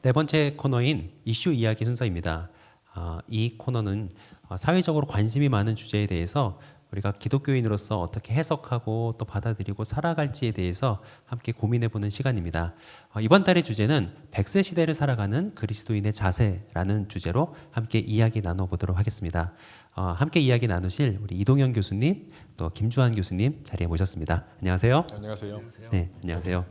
네 번째 코너인 이슈 이야기 순서입니다. 이 코너는 사회적으로 관심이 많은 주제에 대해서 우리가 기독교인으로서 어떻게 해석하고 또 받아들이고 살아갈지에 대해서 함께 고민해보는 시간입니다. 이번 달의 주제는 100세 시대를 살아가는 그리스도인의 자세라는 주제로 함께 이야기 나눠보도록 하겠습니다. 함께 이야기 나누실 우리 이동현 교수님 또 김주환 교수님 자리에 모셨습니다. 안녕하세요. 안녕하세요. 네, 안녕하세요.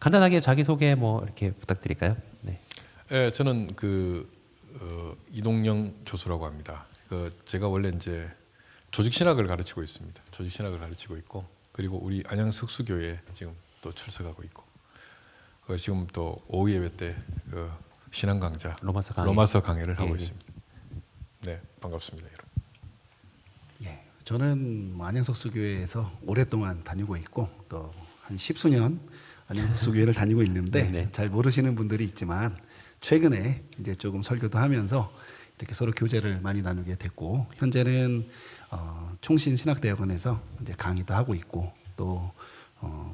간단하게 자기소개 이렇게 부탁드릴까요? 네. 네, 저는 이동영 교수라고 합니다. 제가 원래 이제 조직신학을 가르치고 있습니다. 조직신학을 가르치고 있고, 그리고 우리 안양석수교회에 지금 또 출석하고 있고, 지금 또 오후 예배 때 신앙 강좌 로마서 강해를 하고 있습니다. 네, 반갑습니다, 여러분. 예, 저는 안양석수교회에서 오랫동안 다니고 있고 또 한 10수년 안양석수교회를 다니고 있는데 네. 잘 모르시는 분들이 있지만 최근에 이제 조금 설교도 하면서 이렇게 서로 교제를 많이 나누게 됐고, 현재는 총신신학대학원에서 이제 강의도 하고 있고 또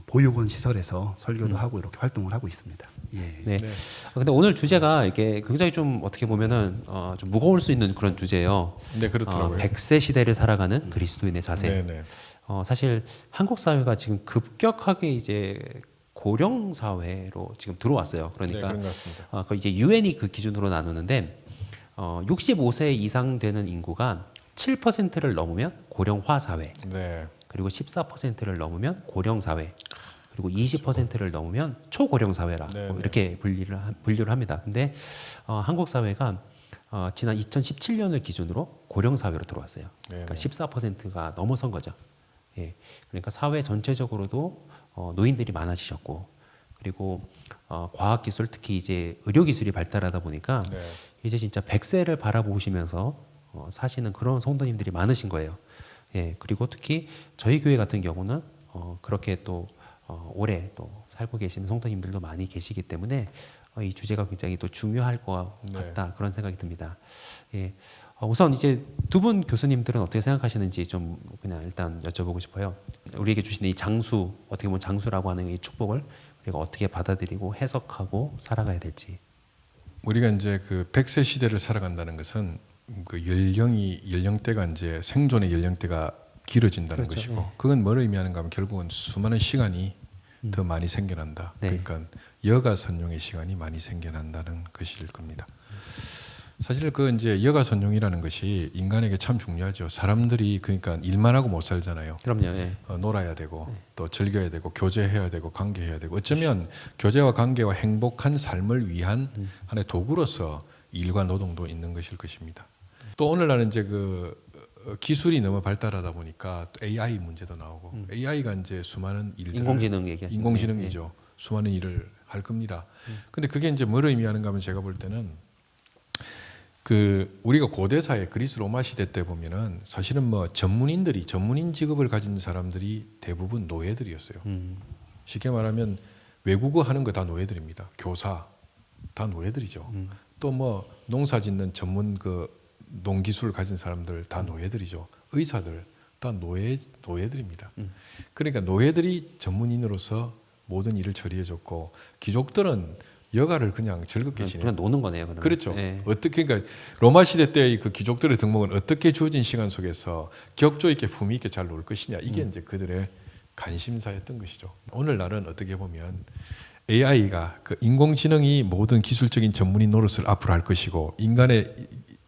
보육원 시설에서 설교도 하고 이렇게 활동을 하고 있습니다. 예. 네. 네. 근데 오늘 주제가 이게 굉장히 좀 어떻게 보면은 좀 무거울 수 있는 그런 주제예요. 네, 그렇더라고요. 100세 시대를 살아가는 그리스도인의 자세. 네, 네. 사실 한국 사회가 지금 급격하게 이제 고령 사회로 지금 들어왔어요. 네, 그러니까 그런 것 같습니다. 그 이제 유엔이 그 기준으로 나누는데 65세 이상 되는 인구가 7%를 넘으면 고령화 사회, 네, 그리고 14%를 넘으면 고령 사회, 그리고 20%를 넘으면 초고령 사회라 네, 네. 이렇게 분류를 합니다. 근데 한국 사회가 지난 2017년을 기준으로 고령 사회로 들어왔어요. 네, 그러니까 네. 14%가 넘어선 거죠. 예, 그러니까 사회 전체적으로도 노인들이 많아지셨고, 그리고 과학기술 특히 이제 의료기술이 발달하다 보니까 네. 이제 진짜 100세를 바라보시면서 사시는 그런 성도님들이 많으신 거예요. 예, 그리고 특히 저희 교회 같은 경우는 그렇게 또 오래 또 살고 계시는 성도님들도 많이 계시기 때문에 이 주제가 굉장히 또 중요할 것 네. 같다 그런 생각이 듭니다. 예, 우선 이제 두 분 교수님들은 어떻게 생각하시는지 좀 그냥 일단 여쭤보고 싶어요. 우리에게 주신 이 장수, 어떻게 보면 장수라고 하는 이 축복을 우리가 어떻게 받아들이고 해석하고 살아가야 될지. 우리가 이제 100세 시대를 살아간다는 것은 연령대가 이제 생존의 연령대가 길어진다는 그렇죠. 것이고, 네. 그건 뭘 의미하는가 하면 결국은 수많은 시간이 더 많이 생겨난다. 네. 그러니까 여가 선용의 시간이 많이 생겨난다는 것일 겁니다. 사실 이제 여가 선용이라는 것이 인간에게 참 중요하죠. 사람들이 그러니까 일만 하고 못 살잖아요. 그럼요. 예. 놀아야 되고 또 즐겨야 되고 교제해야 되고 관계해야 되고, 어쩌면 교제와 관계와 행복한 삶을 위한 하나의 도구로서 일과 노동도 있는 것일 것입니다. 또 오늘날은 이제 기술이 너무 발달하다 보니까 또 AI 문제도 나오고, AI가 이제 수많은 일들을 인공지능 얘기하시는 인공지능이죠. 수많은 일을 할 겁니다. 근데 그게 이제 뭘 의미하는가 하면, 제가 볼 때는 우리가 고대 사회 그리스 로마 시대 때 보면은 사실은 전문인 직업을 가진 사람들이 대부분 노예들이었어요. 쉽게 말하면 외국어 하는 거 다 노예들입니다. 교사 다 노예들이죠. 또 농사 짓는 전문 농기술 가진 사람들 다 노예들이죠. 의사들 다 노예들입니다. 그러니까 노예들이 전문인으로서 모든 일을 처리해줬고, 귀족들은 여가를 그냥 즐겁게 지내요. 그냥 노는 거네요. 그러면. 그렇죠. 예. 그러니까 로마 시대 때의 귀족들의 덕목은 어떻게 주어진 시간 속에서 격조 있게 품위 있게 잘 놀 것이냐, 이게 이제 그들의 관심사였던 것이죠. 오늘날은 어떻게 보면 AI가 인공지능이 모든 기술적인 전문인 노릇을 앞으로 할 것이고, 인간의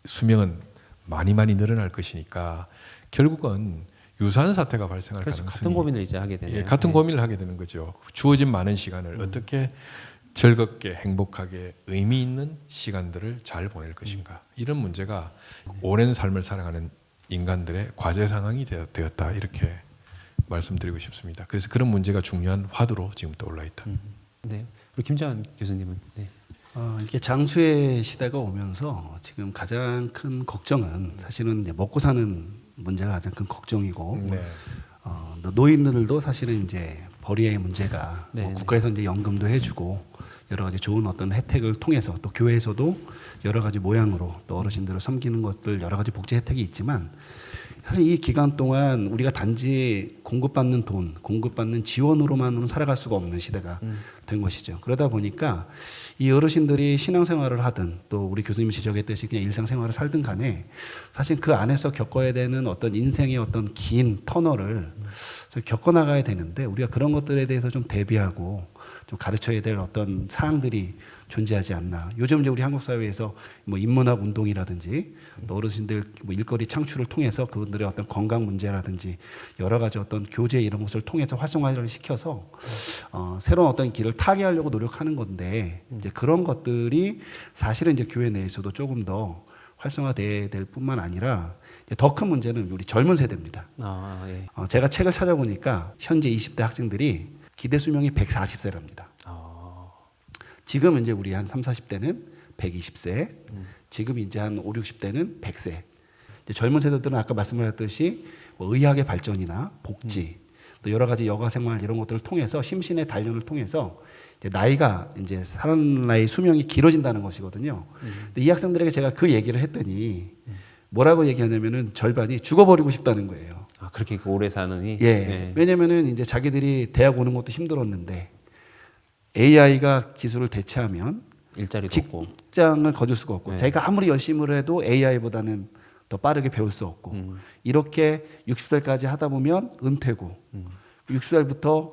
수명은 많이 늘어날 것이니까 결국은 유사한 사태가 발생할 그래서 가능성이, 같은 고민을 이제 하게 되네요. 같은 예. 고민을 하게 되는 거죠. 주어진 많은 시간을 어떻게 즐겁게 행복하게 의미 있는 시간들을 잘 보낼 것인가, 이런 문제가 오랜 삶을 살아가는 인간들의 과제 상황이 되었다, 이렇게 말씀드리고 싶습니다. 그래서 그런 문제가 중요한 화두로 지금 떠올라 있다. 네. 그리고 김재환 교수님은 네. 이렇게 장수의 시대가 오면서 지금 가장 큰 걱정은 사실은 이제 먹고 사는 문제가 가장 큰 걱정이고, 네. 노인들도 사실은 이제 벌이의 문제가 네, 국가에서 이제 연금도 해주고 여러 가지 좋은 어떤 혜택을 통해서, 또 교회에서도 여러 가지 모양으로 또 어르신들을 섬기는 것들 여러 가지 복지 혜택이 있지만, 사실 이 기간 동안 우리가 단지 공급받는 돈, 공급받는 지원으로만으로는 살아갈 수가 없는 시대가 된 것이죠. 그러다 보니까 이 어르신들이 신앙생활을 하든 또 우리 교수님이 지적했듯이 그냥 일상생활을 살든 간에 사실 그 안에서 겪어야 되는 어떤 인생의 어떤 긴 터널을 겪어나가야 되는데 우리가 그런 것들에 대해서 좀 대비하고 좀 가르쳐야 될 어떤 사항들이 존재하지 않나. 요즘 이제 우리 한국 사회에서 뭐 인문학 운동이라든지 또 어르신들 뭐 일거리 창출을 통해서 그분들의 어떤 건강 문제라든지 여러 가지 어떤 교제 이런 것을 통해서 활성화를 시켜서 새로운 어떤 길을 타게 하려고 노력하는 건데 이제 그런 것들이 사실은 이제 교회 내에서도 조금 더 활성화돼야 될 뿐만 아니라 더 큰 문제는 우리 젊은 세대입니다. 예. 제가 책을 찾아보니까 현재 20대 학생들이 기대 수명이 140세랍니다. 지금 이제 우리 한 3, 40대는 120세, 지금 이제 한 5, 60대는 100세. 이제 젊은 세대들은 아까 말씀하셨듯이 뭐 의학의 발전이나 복지, 또 여러 가지 여가 생활 이런 것들을 통해서 심신의 단련을 통해서 이제 나이가 이제 사는 나이 수명이 길어진다는 것이거든요. 근데 이 학생들에게 제가 그 얘기를 했더니 뭐라고 얘기하냐면은 절반이 죽어버리고 싶다는 거예요. 그렇게 오래 사느니. 예. 네. 왜냐면은 이제 자기들이 대학 오는 것도 힘들었는데 AI가 기술을 대체하면 일자리도 없고. 직장을 거둘 수가 없고 네. 자기가 아무리 열심히 해도 AI보다는 더 빠르게 배울 수 없고 이렇게 60살까지 하다 보면 은퇴고 60살부터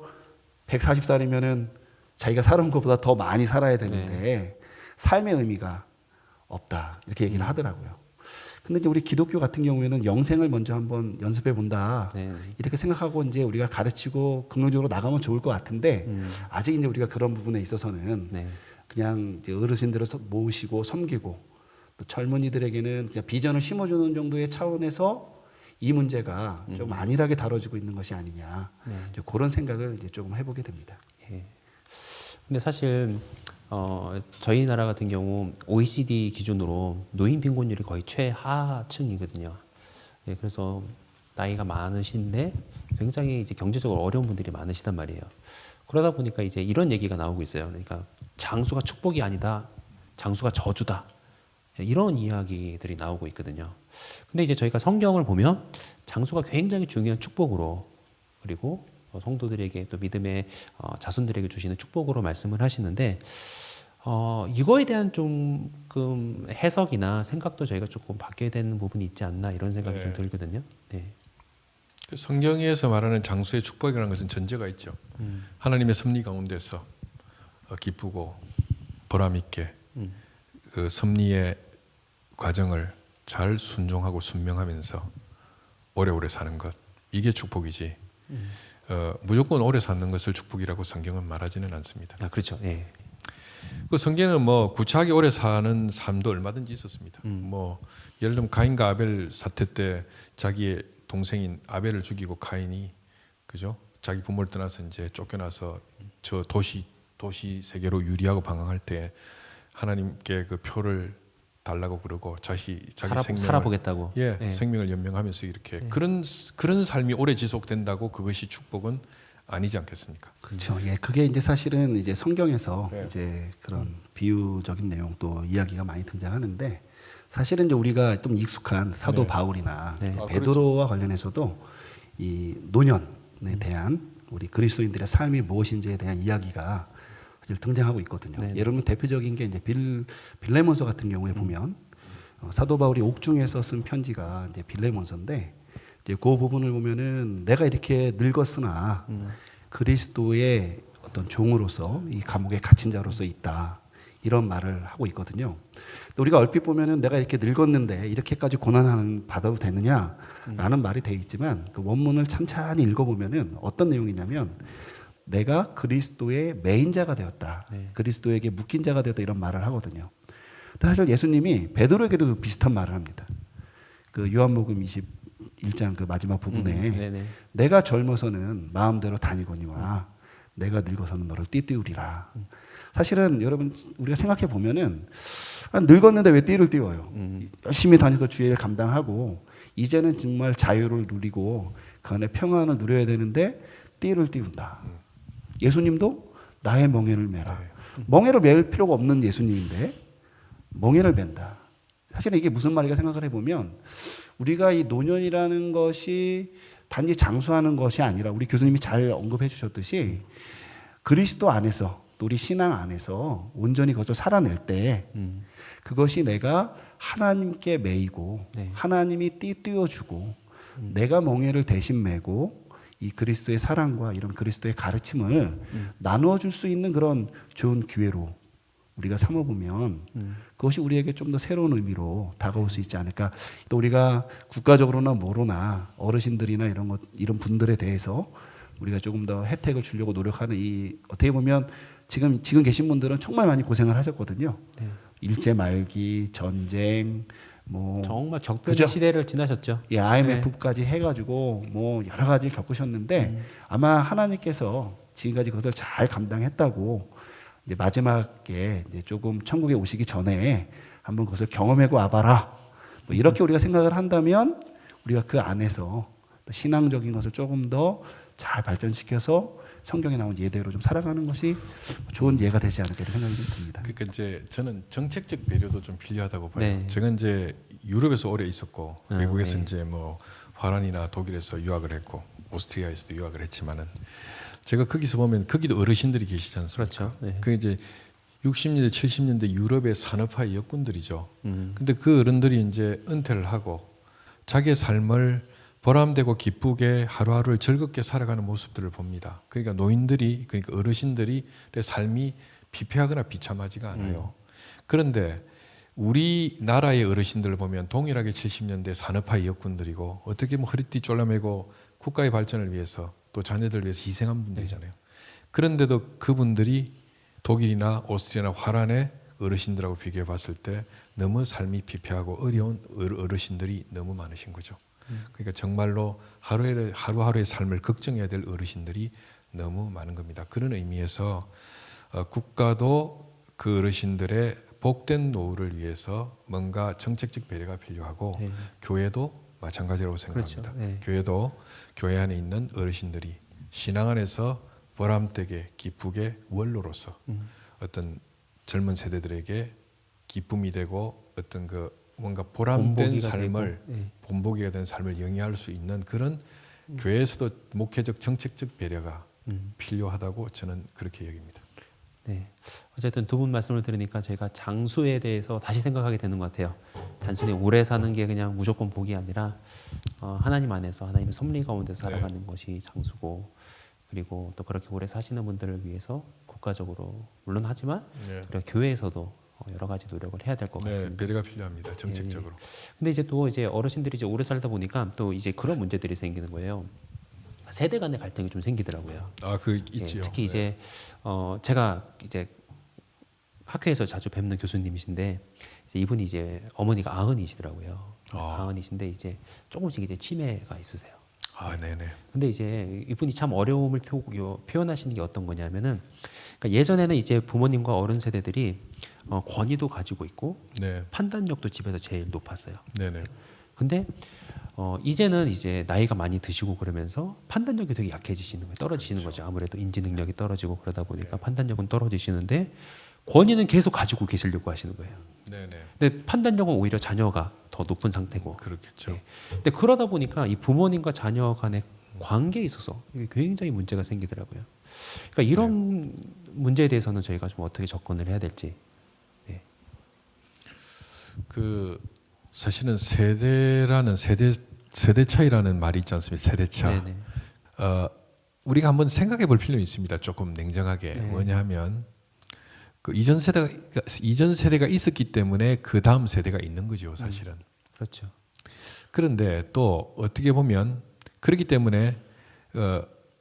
140살이면은 자기가 살아온 것보다 더 많이 살아야 되는데 삶의 의미가 없다 이렇게 얘기를 하더라고요. 근데 이제 우리 기독교 같은 경우에는 영생을 먼저 한번 연습해 본다 네. 이렇게 생각하고 이제 우리가 가르치고 긍정적으로 나가면 좋을 것 같은데 아직 이제 우리가 그런 부분에 있어서는 네. 그냥 이제 어르신들을 모시고 섬기고 또 젊은이들에게는 그냥 비전을 심어주는 정도의 차원에서 이 문제가 좀 안일하게 다뤄지고 있는 것이 아니냐 이제 그런 생각을 이제 조금 해보게 됩니다. 예. 근데 사실 저희 나라 같은 경우 OECD 기준으로 노인 빈곤율이 거의 최하층이거든요. 예, 그래서 나이가 많으신데 굉장히 이제 경제적으로 어려운 분들이 많으시단 말이에요. 그러다 보니까 이제 이런 얘기가 나오고 있어요. 그러니까 장수가 축복이 아니다, 장수가 저주다. 이런 이야기들이 나오고 있거든요. 근데 이제 저희가 성경을 보면 장수가 굉장히 중요한 축복으로 그리고 성도들에게 또 믿음의 자손들에게 주시는 축복으로 말씀을 하시는데 이거에 대한 조금 해석이나 생각도 저희가 조금 바뀌어야 되는 부분이 있지 않나 이런 생각이 좀 들거든요. 네. 성경에서 말하는 장수의 축복이라는 것은 전제가 있죠. 하나님의 섭리 가운데서 기쁘고 보람 있게 그 섭리의 과정을 잘 순종하고 순명하면서 오래오래 사는 것 이게 축복이지. 무조건 오래 사는 것을 축복이라고 성경은 말하지는 않습니다. 그렇죠. 예. 그 성경은 뭐 구차하게 오래 사는 삶도 얼마든지 있었습니다. 뭐 예를 들면 가인과 아벨 사태 때 자기의 동생인 아벨을 죽이고 가인이 그죠? 자기 부모를 떠나서 이제 쫓겨나서 저 도시 세계로 유리하고 방황할 때 하나님께 그 표를 달라고 그러고 자기 생명을 살아보겠다고. 예, 생명을 연명하면서 이렇게 그런 삶이 오래 지속된다고 그것이 축복은 아니지 않겠습니까? 그렇죠. 예, 그게 이제 사실은 이제 성경에서 네. 이제 그런 비유적인 내용 또 이야기가 많이 등장하는데 사실은 이제 우리가 좀 익숙한 사도 네. 바울이나 네. 베드로와 관련해서서 이 노년에 대한 우리 그리스도인들의 삶이 무엇인지에 대한 이야기가 사실 등장하고 있거든요. 네. 예를 들면 대표적인 게 이제 빌레몬서 같은 경우에 보면 사도 바울이 옥중에서 쓴 편지가 이제 빌레몬서인데 이제 그 부분을 보면은 내가 이렇게 늙었으나 그리스도의 어떤 종으로서 이 감옥에 갇힌 자로서 있다 이런 말을 하고 있거든요. 우리가 얼핏 보면은 내가 이렇게 늙었는데 이렇게까지 고난 받아도 되느냐라는 말이 되어 있지만 그 원문을 찬찬히 읽어보면은 어떤 내용이냐면 내가 그리스도의 매인자가 되었다. 네. 그리스도에게 묶인 자가 되었다 이런 말을 하거든요. 근데 사실 예수님이 베드로에게도 비슷한 말을 합니다. 그 요한복음 21장 그 마지막 부분에 네네. 내가 젊어서는 마음대로 다니거니와 내가 늙어서는 너를 띠띠우리라. 사실은 여러분 우리가 생각해 보면은 늙었는데 왜 띠를 띠워요? 열심히 다녀서 주의 일 감당하고 이제는 정말 자유를 누리고 그 안에 평안을 누려야 되는데 띠를 띠운다. 예수님도 나의 멍에를 매라. 멍에를 맬 필요가 없는 예수님인데 멍에를 맨다. 사실은 이게 무슨 말인가 생각을 해보면 우리가 이 노년이라는 것이 단지 장수하는 것이 아니라 우리 교수님이 잘 언급해 주셨듯이 그리스도 안에서 또 우리 신앙 안에서 온전히 그것을 살아낼 때 그것이 내가 하나님께 매이고 네. 하나님이 띄워주고 내가 멍에를 대신 메고 이 그리스도의 사랑과 이런 그리스도의 가르침을 나누어 줄 수 있는 그런 좋은 기회로 우리가 삼아보면 그것이 우리에게 좀 더 새로운 의미로 다가올 수 있지 않을까. 또 우리가 국가적으로나 뭐로나 어르신들이나 이런 분들에 대해서 우리가 조금 더 혜택을 주려고 노력하는 이 어떻게 보면 지금 계신 분들은 정말 많이 고생을 하셨거든요. 네. 일제 말기, 전쟁, 뭐 정말 격변의 그죠? 시대를 지나셨죠. 예, IMF까지 해가지고 뭐 여러 가지를 겪으셨는데 아마 하나님께서 지금까지 그것을 잘 감당했다고 이제 마지막에 이제 조금 천국에 오시기 전에 한번 그것을 경험하고 와봐라. 뭐 이렇게 우리가 생각을 한다면 우리가 그 안에서 신앙적인 것을 조금 더 잘 발전시켜서 성경에 나온 예대로 좀 살아가는 것이 좋은 예가 되지 않을까 이런 생각이 좀 듭니다. 그러니까 이제 저는 정책적 배려도 좀 필요하다고 봐요. 네. 제가 이제 유럽에서 오래 있었고 외국에서 네. 이제 뭐 화란이나 독일에서 유학을 했고 오스트리아에서도 유학을 했지만은 제가 거기서 보면 거기도 어르신들이 계시지 않습니까? 그렇죠. 네. 그 이제 60년대 70년대 유럽의 산업화의 역군들이죠. 근데 그 어른들이 이제 은퇴를 하고 자기의 삶을 보람되고 기쁘게 하루하루를 즐겁게 살아가는 모습들을 봅니다. 그러니까 노인들이 그러니까 어르신들이 삶이 피폐하거나 비참하지가 않아요. 그런데 우리나라의 어르신들을 보면 동일하게 70년대 산업화의 역군들이고 어떻게 뭐 허리띠 졸라매고 국가의 발전을 위해서 또 자녀들을 위해서 희생한 분들이잖아요. 그런데도 그분들이 독일이나 오스트리아나 화란의 어르신들하고 비교해 봤을 때 너무 삶이 피폐하고 어려운 어르신들이 너무 많으신 거죠. 그러니까 정말로 하루하루의 삶을 걱정해야 될 어르신들이 너무 많은 겁니다. 그런 의미에서 국가도 그 어르신들의 복된 노후를 위해서 뭔가 정책적 배려가 필요하고 네. 교회도 마찬가지라고 생각합니다. 그렇죠. 네. 교회도 교회 안에 있는 어르신들이 신앙 안에서 보람되게 기쁘게 원로로서 어떤 젊은 세대들에게 기쁨이 되고 어떤 그 뭔가 보람된 본보기가 삶을 되고, 네. 본보기가 된 삶을 영위할 수 있는 그런 교회에서도 목회적 정책적 배려가 필요하다고 저는 그렇게 여깁니다. 네. 어쨌든 두 분 말씀을 들으니까 제가 장수에 대해서 다시 생각하게 되는 것 같아요. 단순히 오래 사는 게 그냥 무조건 복이 아니라 하나님 안에서 하나님의 섭리 가운데 살아가는 것이 장수고 그리고 또 그렇게 오래 사시는 분들을 위해서 국가적으로 물론 하지만 네. 우리가 교회에서도 여러 가지 노력을 해야 될 것 네, 같습니다. 배려가 필요합니다. 정책적으로. 근데 이제 또 이제 어르신들이 이제 오래 살다 보니까 또 이제 그런 문제들이 생기는 거예요. 세대 간의 갈등이 좀 생기더라고요. 아, 그 예, 있지요. 특히 네. 이제 제가 이제 학교에서 자주 뵙는 교수님이신데 이제 이분이 이제 어머니가 아흔이시더라고요. 아흔이신데 이제 조금씩 이제 치매가 있으세요. 아, 네네. 근데 이제 이분이 참 어려움을 표현하시는 게 어떤 거냐면은 그러니까 예전에는 이제 부모님과 어른 세대들이 권위도 가지고 있고 네, 판단력도 집에서 제일 높았어요. 네네. 근데 이제는 이제 나이가 많이 드시고 그러면서 판단력이 되게 약해지시는 거예요. 떨어지시는 거죠. 아무래도 인지 능력이 떨어지고 그러다 보니까 판단력은 떨어지시는데 권위는 계속 가지고 계시려고 하시는 거예요. 네네. 근데 판단력은 오히려 자녀가 더 높은 상태고. 그렇겠죠. 네. 근데 그러다 보니까 이 부모님과 자녀 간의 관계에 있어서 이게 굉장히 문제가 생기더라고요. 그러니까 이런 문제에 대해서는 저희가 좀 어떻게 접근을 해야 될지. 네. 그 사실은 세대 차이라는 말이 있지 않습니까? 세대 차. 네네. 우리가 한번 생각해 볼 필요는 있습니다. 조금 냉정하게. 네. 뭐냐면 그 이전 세대가 있었기 때문에 그 다음 세대가 있는 거죠, 사실은. 그렇죠. 그런데 또 어떻게 보면 그렇기 때문에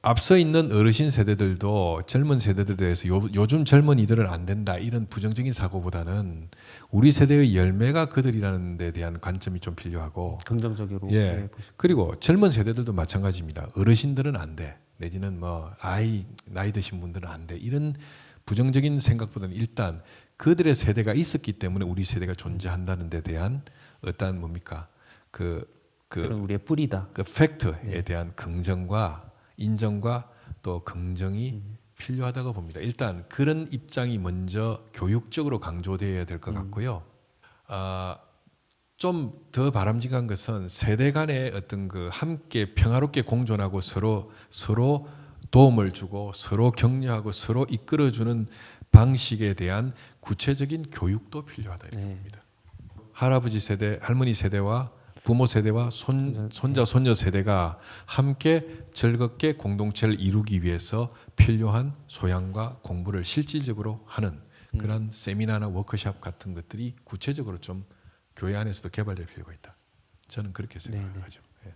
앞서 있는 어르신 세대들도 젊은 세대들에 대해서 요즘 젊은이들은 안 된다 이런 부정적인 사고보다는 우리 세대의 열매가 그들이라는 데 대한 관점이 좀 필요하고 긍정적으로. 예. 네, 그리고 젊은 세대들도 마찬가지입니다. 어르신들은 안 돼. 내지는 뭐 나이 드신 분들은 안 돼. 이런 부정적인 생각보다는 일단 그들의 세대가 있었기 때문에 우리 세대가 존재한다는 데 대한 어떤 뭡니까? 그런 우리의 뿌리다. 그 팩트에 대한 긍정과 인정과 또 긍정이 필요하다고 봅니다. 일단 그런 입장이 먼저 교육적으로 강조되어야 될 것 같고요. 좀 더 바람직한 것은 세대 간의 어떤 그 함께 평화롭게 공존하고 서로 도움을 주고 서로 격려하고 서로 이끌어주는 방식에 대한 구체적인 교육도 필요하다 이렇게 네. 봅니다. 할아버지 세대, 할머니 세대와 부모 세대와 손자, 손녀 세대가 함께 즐겁게 공동체를 이루기 위해서 필요한 소양과 공부를 실질적으로 하는 그런 세미나나 워크숍 같은 것들이 구체적으로 좀 교회 안에서도 개발될 필요가 있다. 저는 그렇게 생각하죠. 예.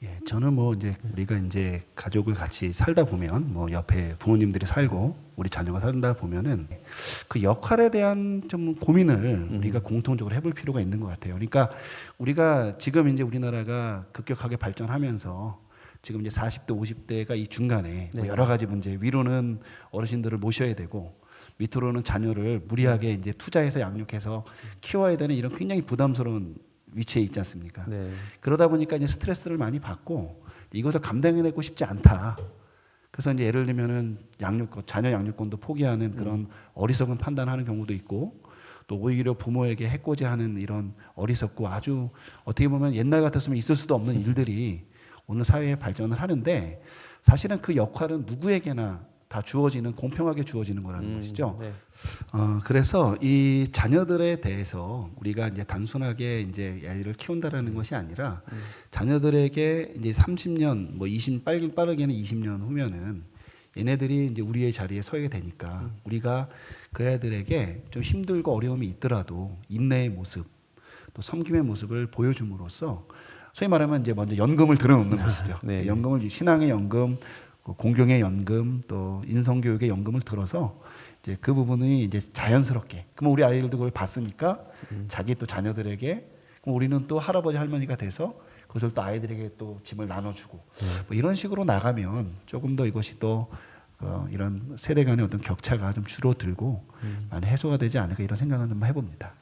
예, 저는 뭐 이제 우리가 이제 가족을 같이 살다 보면 뭐 옆에 부모님들이 살고 우리 자녀가 살다 보면은 그 역할에 대한 좀 고민을 우리가 공통적으로 해볼 필요가 있는 것 같아요. 그러니까 우리가 지금 이제 우리나라가 급격하게 발전하면서 지금 이제 40대, 50대가 이 중간에 뭐 네. 여러 가지 문제, 위로는 어르신들을 모셔야 되고 밑으로는 자녀를 무리하게 이제 투자해서 양육해서 키워야 되는 이런 굉장히 부담스러운 위치에 있지 않습니까? 네. 그러다 보니까 이제 스트레스를 많이 받고 이것을 감당해내고 싶지 않다. 그래서 이제 예를 들면은 양육권, 자녀 양육권도 포기하는 그런 어리석은 판단하는 경우도 있고 또 오히려 부모에게 해코지하는 이런 어리석고 아주 어떻게 보면 옛날 같았으면 있을 수도 없는 일들이 오늘 사회에 발전을 하는데 사실은 그 역할은 누구에게나 다 주어지는 공평하게 주어지는 거라는 것이죠. 네. 그래서 이 자녀들에 대해서 우리가 이제 단순하게 이제 아이를 키운다라는 것이 아니라 자녀들에게 이제 30년 뭐 20 빠르게는 20년 후면은 얘네들이 이제 우리의 자리에 서게 되니까 우리가 그 애들에게 좀 힘들고 어려움이 있더라도 인내의 모습 또 섬김의 모습을 보여줌으로써 소위 말하면 이제 먼저 연금을 들어놓는 것이죠. 네. 연금을 신앙의 연금, 공경의 연금, 또 인성교육의 연금을 들어서 이제 그 부분이 이제 자연스럽게. 그럼 우리 아이들도 그걸 봤으니까 자기 또 자녀들에게 그럼 우리는 또 할아버지 할머니가 돼서 그것을 또 아이들에게 또 짐을 나눠주고 뭐 이런 식으로 나가면 조금 더 이것이 또 이런 세대 간의 어떤 격차가 좀 줄어들고 많이 해소가 되지 않을까 이런 생각은 좀 해봅니다.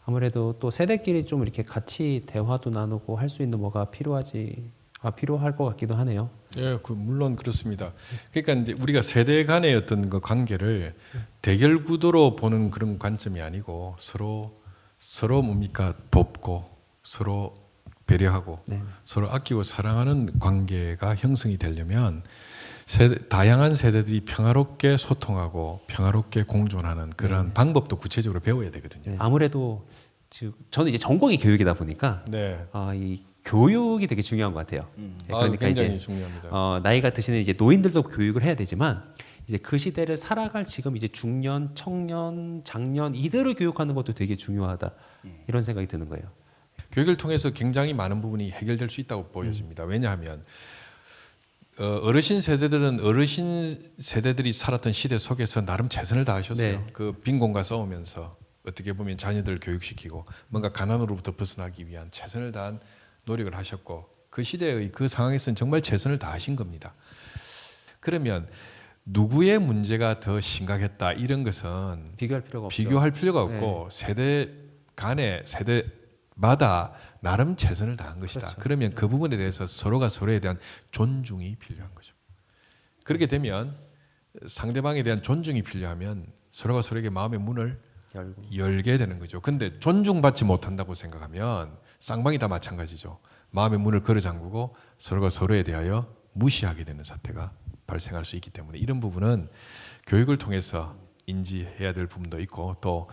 아무래도 또 세대끼리 좀 이렇게 같이 대화도 나누고 할 수 있는 뭐가 필요할 것 같기도 하네요. 예, 물론 그렇습니다. 그러니까 이제 우리가 세대 간의 어떤 그 관계를 대결 구도로 보는 그런 관점이 아니고 서로 뭡니까 돕고 서로 배려하고 네. 서로 아끼고 사랑하는 관계가 형성이 되려면 다양한 세대들이 평화롭게 소통하고 평화롭게 공존하는 그런 방법도 구체적으로 배워야 되거든요. 네. 아무래도 저는 이제 전공이 교육이다 보니까 네. 이 교육이 되게 중요한 것 같아요. 그러니까 굉장히 이제 중요합니다. 나이가 드시는 이제 노인들도 교육을 해야 되지만 이제 그 시대를 살아갈 지금 이제 중년, 청년, 장년 이들을 교육하는 것도 되게 중요하다 이런 생각이 드는 거예요. 교육을 통해서 굉장히 많은 부분이 해결될 수 있다고 보여집니다. 왜냐하면 어르신 세대들은 어르신 세대들이 살았던 시대 속에서 나름 최선을 다하셨어요. 네. 그 빈곤과 싸우면서 어떻게 보면 자녀들을 교육시키고 뭔가 가난으로부터 벗어나기 위한 최선을 다한 노력을 하셨고 그 시대의 그 상황에서는 정말 최선을 다하신 겁니다. 그러면 누구의 문제가 더 심각했다 이런 것은 비교할 필요가 없죠. 비교할 필요가 없고 세대 간에 세대마다 나름 최선을 다한 것이다. 그렇죠. 그러면 그 부분에 대해서 서로가 서로에 대한 존중이 필요한 거죠. 그렇게 되면 상대방에 대한 존중이 필요하면 서로가 서로에게 마음의 문을 열게 되는 거죠. 근데 존중받지 못한다고 생각하면 쌍방이 다 마찬가지죠. 마음의 문을 걸어 잠그고 서로가 서로에 대하여 무시하게 되는 사태가 발생할 수 있기 때문에 이런 부분은 교육을 통해서 인지해야 될 부분도 있고 또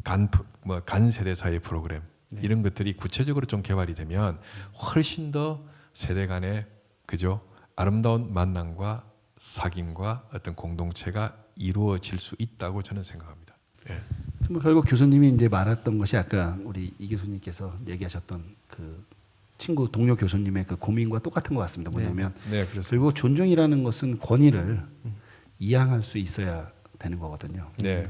간 세대 사이 프로그램 이런 것들이 구체적으로 좀 개발이 되면 훨씬 더 세대 간의 그죠 아름다운 만남과 사귐과 어떤 공동체가 이루어질 수 있다고 저는 생각합니다. 예. 뭐 결국 교수님이 이제 말했던 것이 아까 우리 이 교수님께서 얘기하셨던 그 친구 동료 교수님의 그 고민과 똑같은 것 같습니다. 뭐냐면 네, 그렇습니다. 결국 존중이라는 것은 권위를 이양할 수 있어야 되는 거거든요. 네.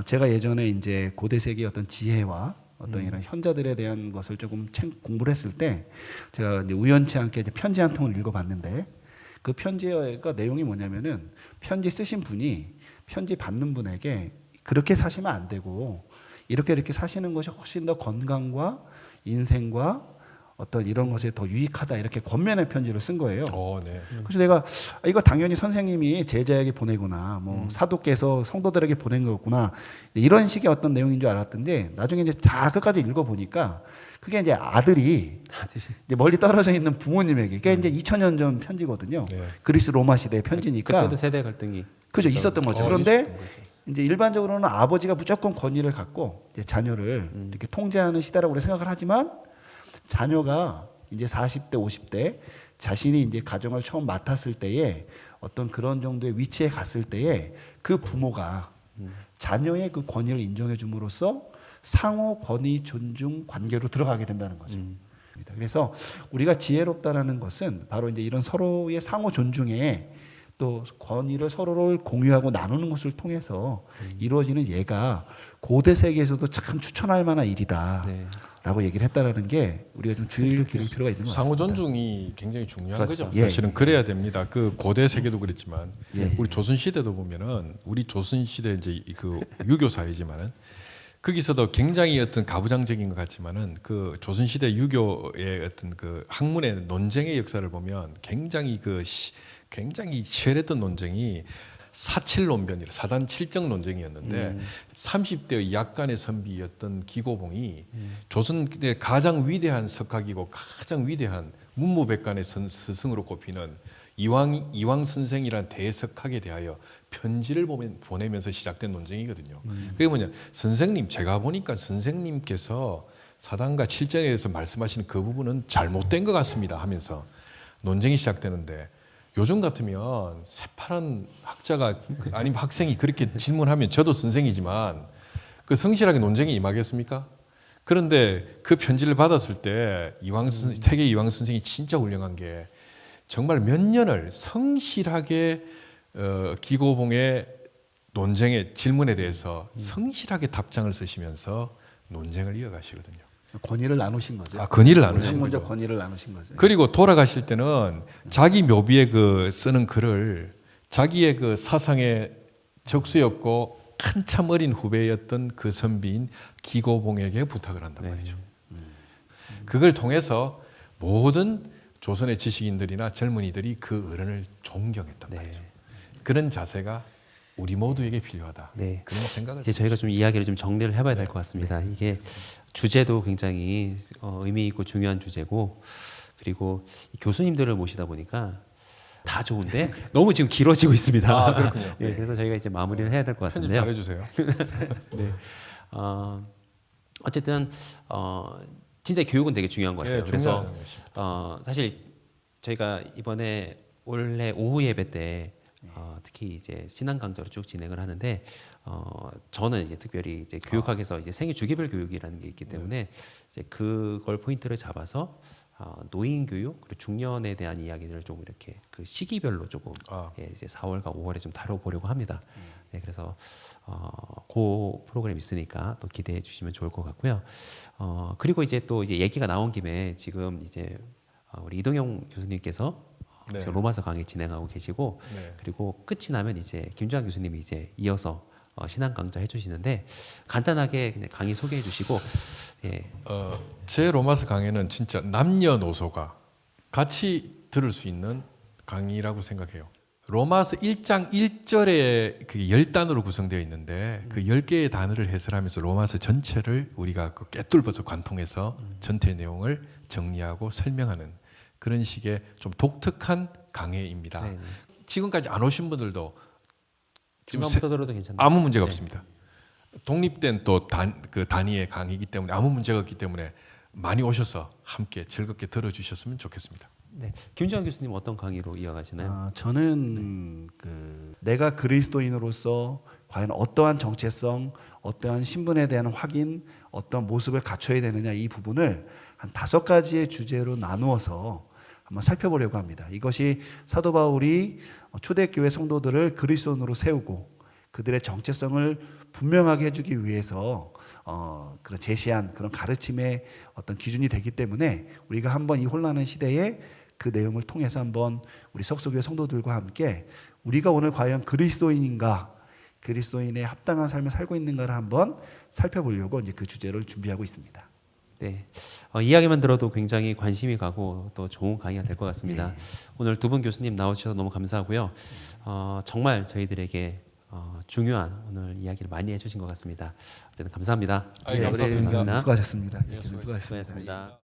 제가 예전에 이제 고대 세계의 어떤 지혜와 어떤 이런 현자들에 대한 것을 조금 공부를 했을 때 제가 이제 우연치 않게 이제 편지 한 통을 읽어봤는데 그 편지가 내용이 뭐냐면은 편지 쓰신 분이 편지 받는 분에게 그렇게 사시면 안 되고 이렇게 사시는 것이 훨씬 더 건강과 인생과 어떤 이런 것에 더 유익하다 이렇게 권면의 편지를 쓴 거예요. 네. 그래서 내가 이거 당연히 선생님이 제자에게 보내거나 뭐 사도께서 성도들에게 보낸 거구나 이런 식의 어떤 내용인 줄 알았던데 나중에 이제 다 끝까지 읽어 보니까 그게 이제 아들이 이제 멀리 떨어져 있는 부모님에게 이게 이제 2000년 전 편지거든요. 네. 그리스 로마 시대 편지니까 그때도 세대 갈등이 그죠 있었던 거죠. 있었던 그런데 거죠. 이제 일반적으로는 아버지가 무조건 권위를 갖고 이제 자녀를 이렇게 통제하는 시대라고 우리 생각을 하지만 자녀가 이제 40대, 50대 자신이 이제 가정을 처음 맡았을 때에 어떤 그런 정도의 위치에 갔을 때에 그 부모가 자녀의 그 권위를 인정해 줌으로써 상호 권위 존중 관계로 들어가게 된다는 거죠. 그래서 우리가 지혜롭다라는 것은 바로 이제 이런 서로의 상호 존중에 또 권위를 서로를 공유하고 나누는 것을 통해서 이루어지는 예가 고대 세계에서도 참 추천할 만한 일이다. 네. 라고 얘기를 했다라는 게 우리가 좀 주의를 기울일 필요가 있는 것 같습니다. 상호 존중이 굉장히 중요한 그렇죠. 거죠. 예. 사실은 그래야 됩니다. 그 고대 세계도 그랬지만 예. 우리 조선 시대도 보면은 우리 조선 시대 이제 그 유교 사회지만은 거기서도 굉장히 어떤 가부장적인 것 같지만은 그 조선 시대 유교의 어떤 그 학문의 논쟁의 역사를 보면 굉장히 굉장히 치열했던 논쟁이 사칠론변이라 사단 칠정 논쟁이었는데 30대의 약간의 선비였던 기고봉이 조선의 가장 위대한 석학이고 가장 위대한 문무백관의 스승으로 꼽히는 이왕 선생이란 대석학에 대하여 편지를 보내면서 시작된 논쟁이거든요. 그게 뭐냐? 선생님, 제가 보니까 선생님께서 사단과 칠정에 대해서 말씀하시는 그 부분은 잘못된 것 같습니다 하면서 논쟁이 시작되는데 요즘 같으면 새파란 학자가 아니면 학생이 그렇게 질문하면 저도 선생이지만 그 성실하게 논쟁에 임하겠습니까? 그런데 그 편지를 받았을 때 태계 이황 선생이 진짜 훌륭한 게 정말 몇 년을 성실하게 기고봉의 논쟁의 질문에 대해서 성실하게 답장을 쓰시면서 논쟁을 이어가시거든요. 권위를 나누신 거죠. 권위를 나누신 가장 먼저 거죠. 권위를 나누신 거죠. 그리고 돌아가실 때는 자기 묘비에 그 쓰는 글을 자기의 그 사상의 적수였고 한참 어린 후배였던 그 선비인 기고봉에게 부탁을 한단 말이죠. 그걸 통해서 모든 조선의 지식인들이나 젊은이들이 그 어른을 존경했단 말이죠. 그런 자세가 우리 모두에게 필요하다. 네. 그런 생각을 이제 저희가 좀 이야기를 좀 정리를 해봐야 될 것 같습니다. 이게 주제도 굉장히 의미 있고 중요한 주제고 그리고 교수님들을 모시다 보니까 다 좋은데 너무 지금 길어지고 있습니다. 그렇군요. 예, 그래서 저희가 이제 마무리를 해야 될 것 편집 같은데요. 잘해주세요. 네. 어쨌든 진짜 교육은 되게 중요한 것 같아요. 네, 그래서 중요한 것입니다. 사실 저희가 이번에 올해 오후 예배 때 특히 이제 신앙 강좌로 쭉 진행을 하는데 저는 이제 특별히 이제 교육학에서 이제 생애 주기별 교육이라는 게 있기 때문에 이제 그걸 포인트를 잡아서 노인 교육 그리고 중년에 대한 이야기를 좀 이렇게 그 시기별로 조금 예, 이제 4월과 5월에 좀 다뤄보려고 합니다. 네, 그래서 그 프로그램 있으니까 또 기대해 주시면 좋을 것 같고요. 그리고 이제 또 이제 얘기가 나온 김에 지금 이제 우리 이동영 교수님께서 네. 지금 로마서 강의 진행하고 계시고 네. 그리고 끝이 나면 이제 김주환 교수님이 이제 이어서 신앙 강좌 해주시는데 간단하게 그냥 강의 소개해 주시고 예. 제 로마서 강의는 진짜 남녀노소가 같이 들을 수 있는 강의라고 생각해요. 로마서 1장 1절에 그 10단으로 구성되어 있는데 그 10개의 단어를 해설하면서 로마서 전체를 우리가 그 꿰뚫어서 관통해서 전체 내용을 정리하고 설명하는 그런 식의 좀 독특한 강의입니다. 네네. 지금까지 안 오신 분들도 지금 중간부터 들어도 괜찮나요? 아무 문제가 네. 없습니다. 독립된 또 그 단위의 강의이기 때문에 아무 문제가 없기 때문에 많이 오셔서 함께 즐겁게 들어주셨으면 좋겠습니다. 네. 김주환 교수님 어떤 강의로 이어가시나요? 저는 내가 그리스도인으로서 과연 어떠한 정체성, 어떠한 신분에 대한 확인, 어떤 모습을 갖춰야 되느냐 이 부분을 한 5가지의 주제로 나누어서 한번 살펴보려고 합니다. 이것이 사도 바울이 초대교회 성도들을 그리스도인으로 세우고 그들의 정체성을 분명하게 해주기 위해서 그런 제시한 그런 가르침의 어떤 기준이 되기 때문에 우리가 한번 이 혼란한 시대에 그 내용을 통해서 한번 우리 석소교회 성도들과 함께 우리가 오늘 과연 그리스도인인가, 그리스도인의 합당한 삶을 살고 있는가를 한번 살펴보려고 이제 그 주제를 준비하고 있습니다. 네, 이야기만 들어도 굉장히 관심이 가고 또 좋은 강의가 될 것 같습니다. 오늘 두 분 교수님 나오셔서 너무 감사하고요. 정말 저희들에게 중요한 오늘 이야기를 많이 해주신 것 같습니다. 어쨌든 감사합니다. 아이, 감사드립니다. 수고하셨습니다. 예, 수고하셨습니다. 수고하셨습니다.